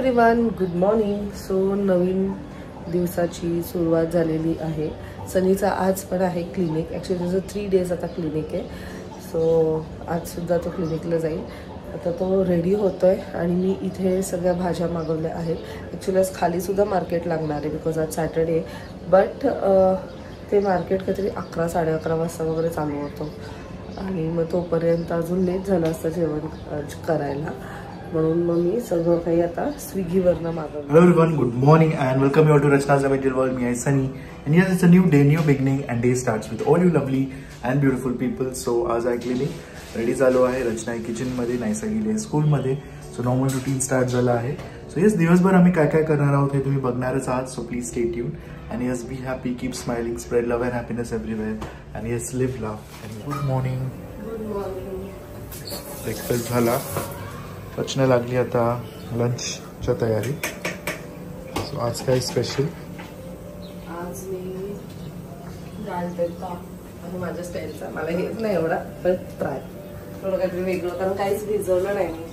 Everyone, good morning. So नवीन दिवसाची सुरुवात झालेली आहे. सनीचा आज पण आहे क्लिनिक. ॲक्च्युली त्याचं 3 days आता क्लिनिक आहे. सो आजसुद्धा तो क्लिनिकला जाईल. आता तो रेडी होतो आहे आणि मी इथे सगळ्या भाज्या मागवल्या आहेत. ॲक्च्युली आज खालीसुद्धा मार्केट लागणार आहे बिकॉज आज सॅटर्डे. बट ते मार्केट काहीतरी 11-11:30 वाजता वगैरे चालू होतं आणि मग तोपर्यंत अजून लेट झालं असतं जेवण करायला. म्हणून मग मी सगळं काही आता स्विगीवरनं मागवलं. Hello everyone, good morning and welcome you all to Rachna's Amazing World. Me is Sunny and yes, it's a new day, new beginning and day starts with all you lovely and beautiful people. So आज ऐकलेली ready झालो आहे. रचना kitchen मध्ये, नायसा गेली school मध्ये. So normal routine start झाला आहे. So yes, दिवसभर आम्ही काय काय करणार आहोत हे तुम्ही बघणारच आहात. So please stay tune and yes, be happy, keep smiling, spread love and happiness everywhere and yes, live love. Good morning. Good morning. Breakfast झाला. रचना लागली आता लंचच्या तयारी. सो आज काय स्पेशल? आज मी दाल तडका आणि माझ्या स्टाईलचा, मला हेच नाही एवढा पण ट्राय थोडं काहीतरी वेगळं, कारण काहीच भिजवलं नाही मी.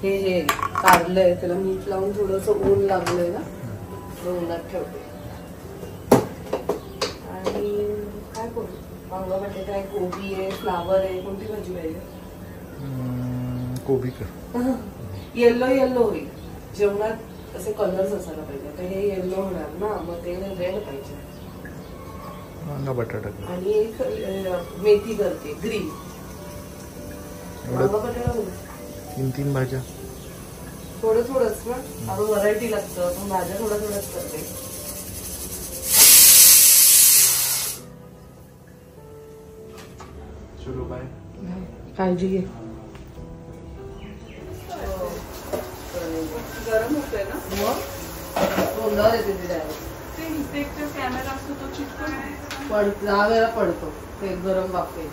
हे काढलंय, त्याला मीठ लावून थोडंसं ऊन लागलंय ना, उन्हात ठेवते. आणि काय करू, वांगा बटाटा आहे, कोबी आहे, फ्लावर आहे. कोणती भाजी पाहिजे? कोबी कर. येल्लो येल्लो होईल जेवणात, असे कलर्स असायला पाहिजे. तर हे येल्लो होणार ना, मग ते रेड पाहिजे. वांगा बटाटा आणि एक मेथी करते ग्रीन. वांगा बटाटा होईल. 3 भाज्या, थोडं थोडंच ना, आपण व्हरायटी लागतं, पण भाज्या थोडं थोडंच करते. चलो बाय. काळजी घे. गरम होतंय ना, मग तोंडावर येते ते डायरेक्ट. कॅमेरा असतो तो चिटकून दहा वेळा पडतो ते गरम बापे.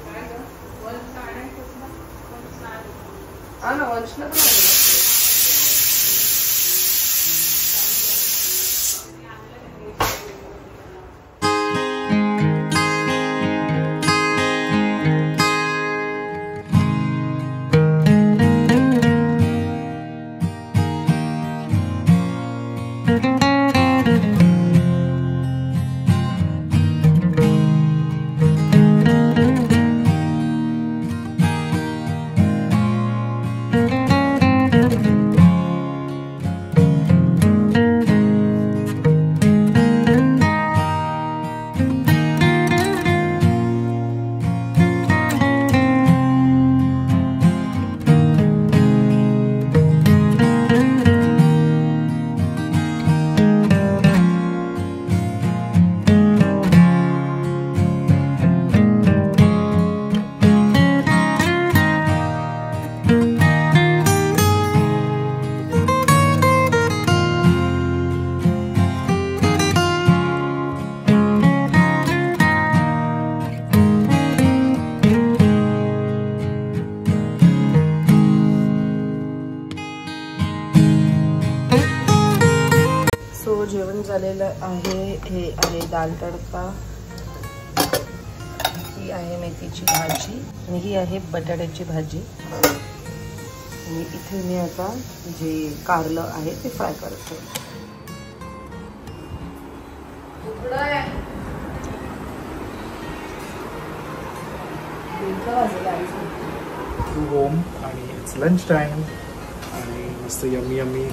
हा ना, वंशला पण आहे. जेवण झालेलं आहे. हे आहे दाल तडका, ही आहे मेथीची भाजी आणि ही आहे बटाट्याची भाजी. आणि इथे मी आता जे कारलं आहे ते फ्राय करते. होम आणि इट्स लंच टाइम आणि मस्त यम्मी यम्मी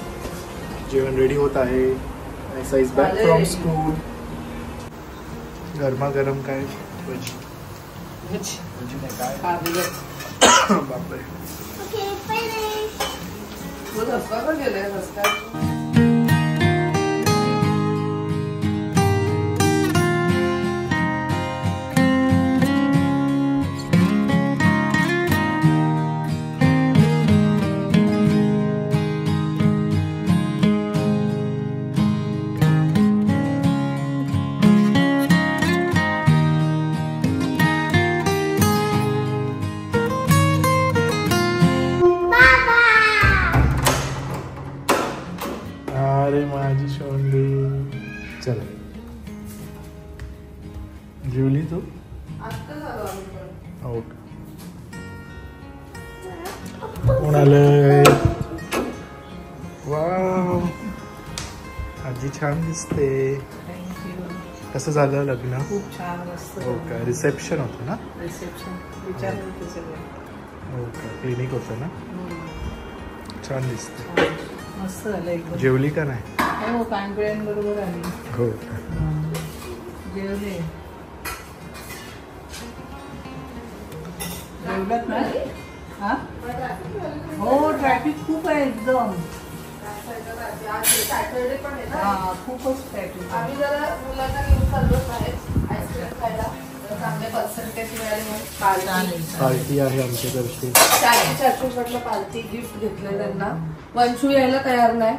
जेवण रेडी होत आहे. ऐसा इज बॅक फ्रॉम स्कूल. गरमागरम काय भजी नाही काय बापरे. माझी शोंडी. चल जेवली तू? कोण आलंय? वाव, छान दिसते. थँक्यू. कसं झालं लग्न? खूप छान मस्त. हो का, रिसेप्शन होतं ना? रिसेप्शन विचारलं होतं सगळं. हो का, क्लिनिक होतं ना? छान दिसते. मस्त झालं एकदम. जेवली का नाही? हो, पाणपिळ्यांबरोबर आली. हो. जेवले. जेवलात ना? हा? हो, ट्रॅफिक खूप आहे एकदम. सॅटर्डे पण आहे ना? हा, खूपच ट्रॅफिक. आम्ही जरा मुलांना घेऊन चाललो बाहेर आईस्क्रीम खायला. चांगले पर्सेंटेज मिळाले म्हणून पार्टी आहे आमच्याकडची. 400 पार्टी गिफ्ट घेतले त्यांना. वंशू यायला तयार नाही.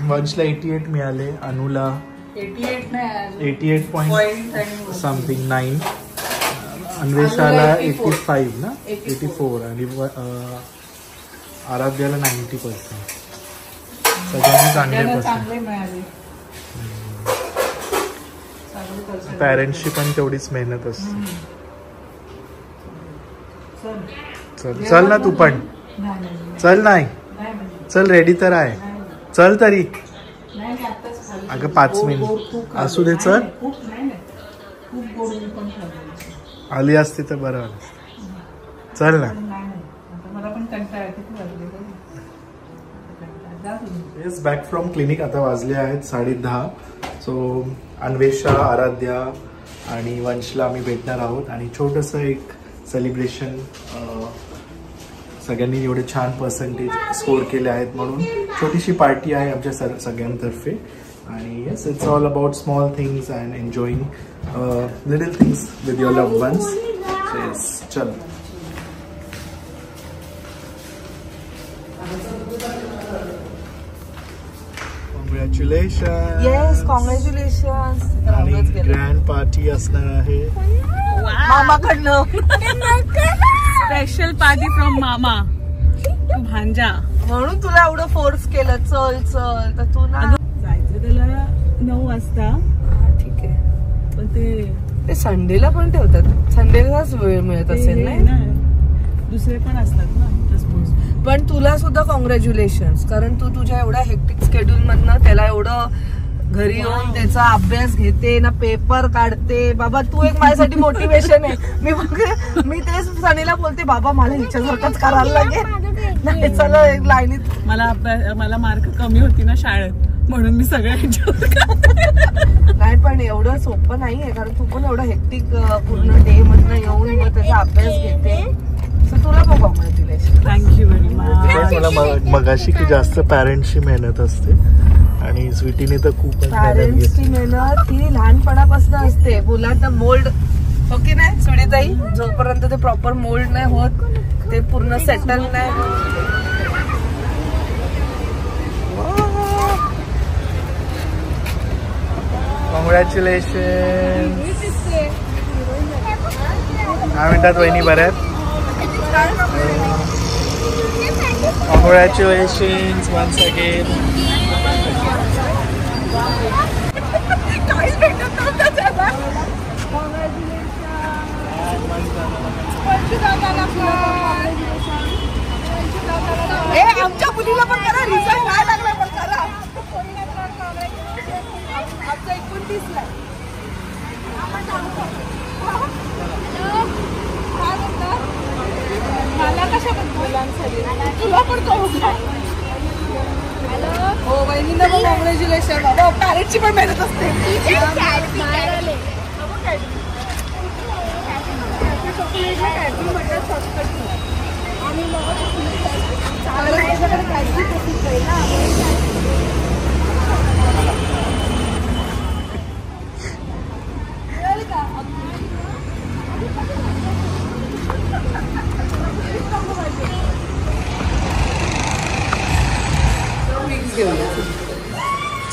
वंशला 88 मिळाले, अनुला 88 नाही, 88 समथिंग 9, अन्वेषाला 85 ना, 84 आणि आराध्याला 90%. सगळ्यांनी चांगले मिळाले. पॅरेंट्सची पण तेवढीच मेहनत असते. चल ना तू पण. चल नाही, चल रेडी तर आहे. चल तरी. अगं 5 मिनिट असू दे. चल, आली असती तर बरं आलं. चल ना. Yes, back from clinic. आता वाजले आहेत 10:30. सो अन्वेषा, आराध्या आणि वंशला आम्ही भेटणार आहोत आणि छोटंसं एक सेलिब्रेशन. सगळ्यांनी एवढे छान पर्सेंटेज स्कोर केले आहेत म्हणून छोटीशी पार्टी आहे आमच्या सगळ्यांतर्फे. आणि yes, it's all about small things and enjoying little things with your loved ones. Yes, चल. कॉंग्रॅच्युलेशन. Yes, congratulation. आणि ग्रँड पार्टी असणार आहे मामाकडनं. स्पेशल पार्टी फ्रॉम मामा तू भांजा. म्हणून तुला एवढं फोर्स केलं. चल चल, तर तू ना जायचं त्याला 9 वाजता. ठीक आहे, पण ते संडेला पण ठेवतात. संडेलाच वेळ मिळत असेल ना. दुसरे पण असतात ना. पण तुला सुद्धा कॉंग्रॅच्युलेशन, कारण तू तुझ्या एवढ्या हेक्टिक शेड्यूल मधनं त्याला एवढं घरी येऊन त्याचा अभ्यास घेते ना, पेपर काढते. बाबा तू एक माझ्यासाठी मोटिवेशन आहे. मी तेच सनीला बोलते, बाबा मला हिच्यासारखंच करायला लागेल. नाही चला एक लाईनीत. मला मार्क कमी होती ना शाळेत, म्हणून मी सगळ्या नाही, पण एवढं सोपं नाहीये, कारण तू पण एवढं हेक्टिक पूर्ण डे मधनं येऊन मग त्याचा अभ्यास घेते. तुला पण कॉंग्रॅच्युलेशन. Thank you very much. मला मगाशी की जास्त पॅरेंट्सची मेहनत असते आणि स्वीटीने तर खूप पॅरेंट्सची मेहनत ही लहानपणापासून असते. मुलांना मोल्ड हो की नाही सुडीताई, जोपर्यंत ते प्रॉपर मोल्ड नाही होत, ते पूर्ण सेटल नाही. कॉंग्रॅच्युलेशन. काय म्हणतात वहिनी, बऱ्या आहेत? Congratulations once again. आमच्या मुलीला पण करा. रिझल्ट काय लागला पण करा. आमचा 29 ला. मला कशाबद्दल तुला पण करू का? हो, वहिनींना पण कॉंग्रॅच्युलेशन. बाबा पॅरेंटची पण मेहनत असते.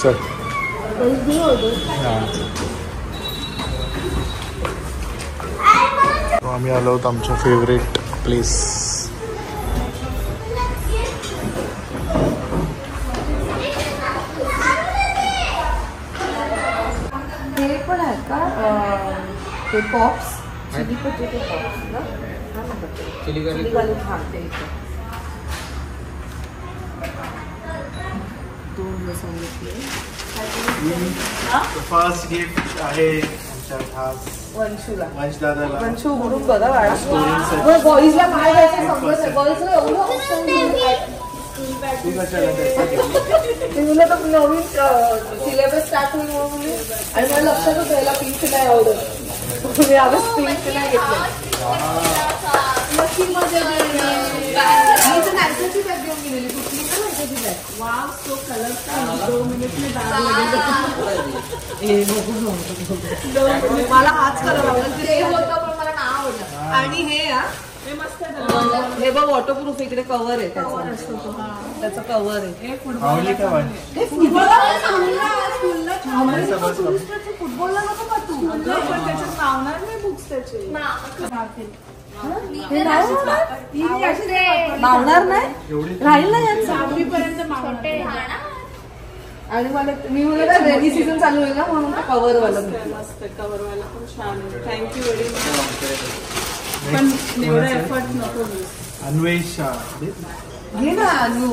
चल. आम्ही आलो आहोत आमच्या फेवरेट प्लेस. हे पण आहेत का ते पॉप्स, चिली पोटॅटो पॉप्स ना, चिली गार्लिक. हां, ते म्हणून सांगितले. फर्स्ट गिफ्ट आहे आमच्या खास वंशूला. वंश दादाला. वंशू उघडून बघा बाळा. बॉईजला काय घ्यायचं समजत नाही. बॉईजला एवढं ऑप्शन मुलं तर नवीन सिलेबस स्टार्ट होईल म्हणून. आणि मला लक्षात होतं याला पिंक नाही आवडत. मी आवाज पिंक नाही घेतलं. नायकाची बॅग घेऊन गेलेली. कुठली ना नायकाची bag. Wow so colour. 2 minute मी मला हाच कलर आवडला. ते होतं पण मला ना आवडलं. आणि हे हे बघ वॉटरप्रूफ. इकडे कव्हर आहे त्याचं कव्हर आहे. फुटबॉलला नको का तू? त्याच्यात लावणार नाही बुक्स त्याचे. मावणार नाही. राहील ना यात 6वी पर्यंत मावणार. आणि मला मी म्हणलं रेनी सीझन चालू आहे ना म्हणून कव्हर वाला. मस्त कव्हर वाला पण छान आहे. Thank you very much. पण एवढा एफर्ट नको. अन्वेष घे ना अनु.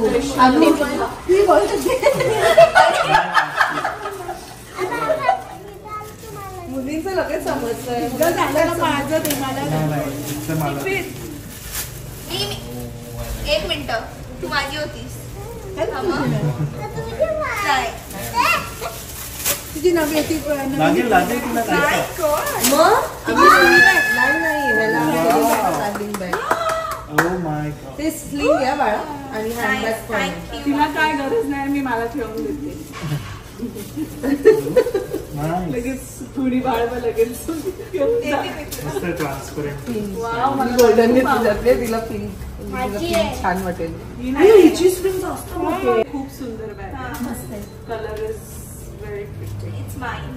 मुलींचं लगेच समजतंय. माझं ते मला 1 मिनिट. तू माझी होतीस. तुझी नवी येते. लागेल लागेल तुला काय ते स्लिंग घ्या बाळा. आणि हँडबॅग पण. तिला काय गरज नाही. मी मला ठेवून देते. लगेच थोडी बाळ लगेच ट्रान्सपरंट. गोल्डन घेतले. तिला पिंक छान वाटेल. हिची स्लिंग खूप सुंदर bag. Colour is very pretty. It's mine.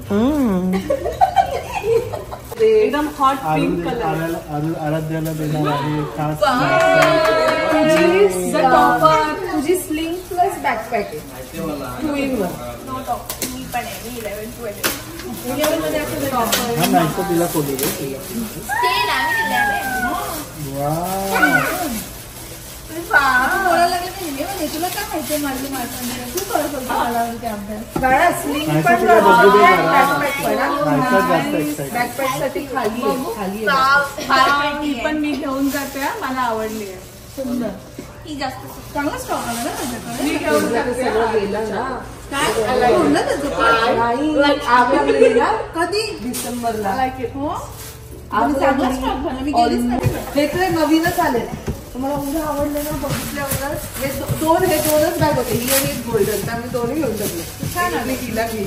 एकदम हॉट पिंक कलर. आराध्याला देणार आहे खास. तुझी स्लिंग प्लस बॅकपॅक आहे. 2 in 1. Know top. मी पण आहे. मी 11-12. 11 मध्ये हा नाही तर तिला खोलू दे. स्टे ना. मी 11. बोलायला लागलं नाही. तुला काय माहितीये माझं माझं तू करत होता अभ्यास. बाळा स्लिंग पण बॅकपॅक साठी खाली पण मी घेऊन जाते. मला आवडली आहे. सुंदर. ही जास्त चांगला स्टॉक आला ना माझ्याकडे. मी घेऊन जाते. सगळं गेलं ना. नाही आग लागलेली ना. कधी? डिसेंबरला. चांगला स्टॉक झाला. मी गेलीच नाही. हे तर नवीनच आले. तुम्हाला एवढं आवडलं ना. बघितल्यावर हे 2च बॅग होते. ही आणि एक गोल्डन. त्यामुळे 2ही घेऊन टाकले. छान आले. तिला घे.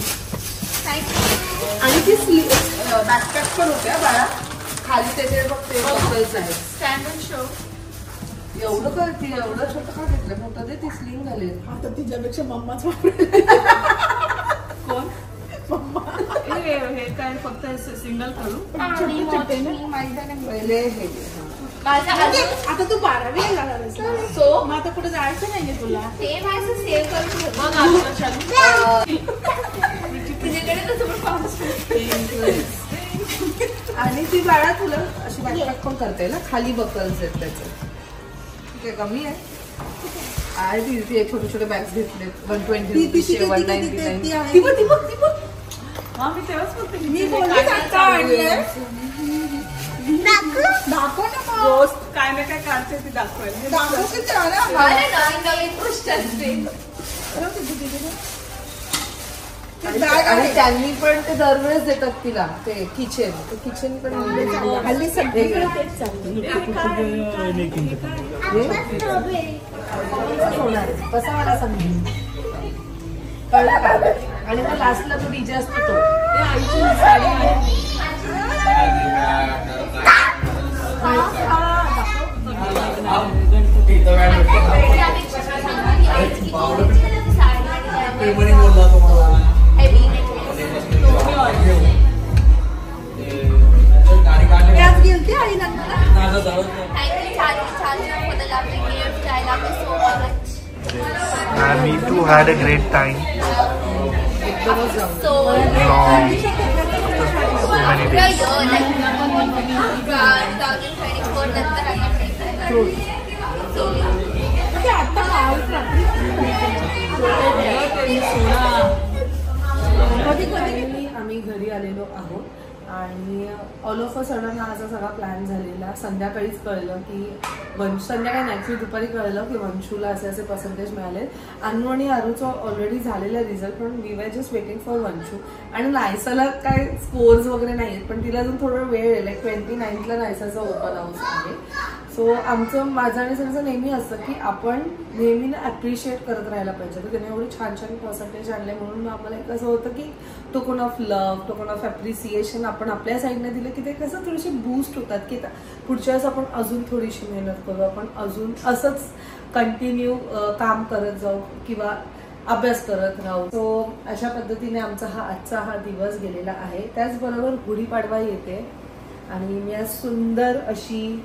आणि ती बॅकपॅक पण होत्या बाळा. खाली त्याचे बघते बॉटल्स आहेत. Stand and show. एवढं करते. एवढं छोटं का घेतलं. मोठं दे. ती स्लिंग झाले. आता तिच्यापेक्षा मम्माच वापरेल. कोण? मम्मा. हे काय फक्त सिंगल करू. पहिले हे आता तू 12वी लागलास. सो मग आता कुठे जायचं नाहीये तुला. ते माझं सेव्ह करून ठेव. तुझ्याकडे आणि ती बाळा तुला अशी बॅकपॅक पण करते ना. खाली बकल्स आहेत त्याचे. ठीक आहे. कमी आहे. आहे ती छोटे छोटे बॅग्स घेतले. 120 199. हा मी तेव्हाच बोलते. मी बोलले दाखव ना. रोज काय ना काय काढते ती दाखवायला. नवीन गोष्ट असते. आणि त्यांनी पण ते दरवेळेस देतात तिला ते किचन पण हल्ली सगळीकडे तेच होणार. कसं मला समजेल. कळलं का? आणि मग लास्टला तो डीजे असतो. तो आईची साडी आहे. And we too had a great time. So many days. 2024 नंतर आम्ही घरी आलेलो आहोत आणि ऑल ऑफ अ सडन हा असा सगळा प्लॅन झालेला. संध्याकाळीच कळलं की संध्याकाळी नाही दुपारी कळलं की वंशूला असे असे पर्सेंटेज मिळाले. अनु आणि आरूचं ऑलरेडी झालेला रिझल्ट, पण we are just waiting for Vanshu. आणि नायसाला काय स्कोर्स वगैरे नाही आहेत, पण तिला अजून थोडा वेळ आहे. लाईक 29ला नायसाचं ओपन हाऊस आहे. सो आमचं माझं आणि सगळं नेहमी असतं की आपण नेहमी ॲप्रिशिएट करत राहायला पाहिजे. तर त्याने एवढे छान छान पर्सेंटेज आणले म्हणून आम्हाला एक असं होतं की token of love, token of appreciation आपण आपल्या साईडने दिलं की ते कसं थोडेसे बूस्ट होतात की पुढच्या वेळेस आपण अजून थोडीशी मेहनत करू, आपण अजून असंच कंटिन्यू काम करत जाऊ किंवा अभ्यास करत राहू. सो अशा पद्धतीने आमचा आजचा हा दिवस गेलेला आहे. त्याचबरोबर गुढीपाडवा येते आणि मी आज सुंदर अशी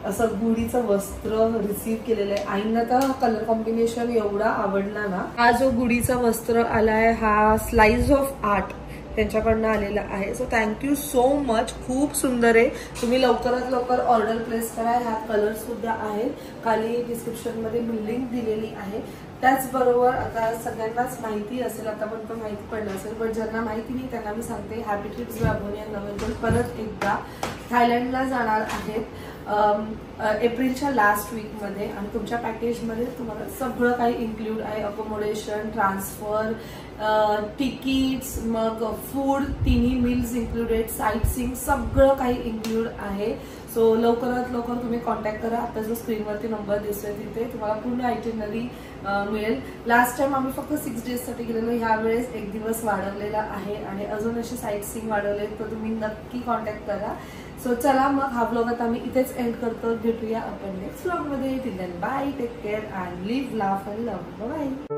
असं गुढीचं वस्त्र रिसीव्ह केलेलं आहे. आईंना तर कलर कॉम्बिनेशन एवढा आवडला ना. हा जो गुढीचा वस्त्र आलाय हा स्लाइस ऑफ आर्ट त्यांच्याकडनं आलेला आहे. So thank you so much. खूप सुंदर आहे. तुम्ही लवकरात लवकर ऑर्डर प्लेस करा. ह्यात कलर सुद्धा आहेत. खाली डिस्क्रिप्शन मध्ये मी लिंक दिलेली आहे. त्याचबरोबर आता सगळ्यांनाच माहिती असेल, आतापर्यंत माहिती पडलं असेल, पण ज्यांना माहिती नाही त्यांना मी सांगते हॅपी ट्रिप्स बाय नवेंबर परत एकदा थायलंडला जाणार आहेत एप्रिलच्या लास्ट वीकमध्ये. आणि तुमच्या पॅकेजमध्ये तुम्हाला सगळं काही इन्क्लूड आहे. अकोमोडेशन, ट्रान्सफर, तिकीट्स, मग फूड, तिन्ही मील्स इन्क्लुडेड, साईट सीइंग सगळं काही इन्क्लूड आहे. सो लवकरात लवकर तुम्ही कॉन्टॅक्ट करा. आता जो स्क्रीनवरती नंबर दिसतोय तिथे तुम्हाला पूर्ण आयटिनरी मिळेल. लास्ट टाइम आम्ही फक्त 6 डेजसाठी गेलेलो, ह्यावेळेस 1 दिवस वाढवलेला आहे आणि अजून असे साईट सीइंग वाढवले, तर तुम्ही नक्की कॉन्टॅक्ट करा. सो चला मग हा व्लॉग आता आम्ही इथेच एंड करतो. भेटूया आपण नेक्स्ट व्लॉगमध्ये. Till then bye, take care and live, laugh and love. Bye.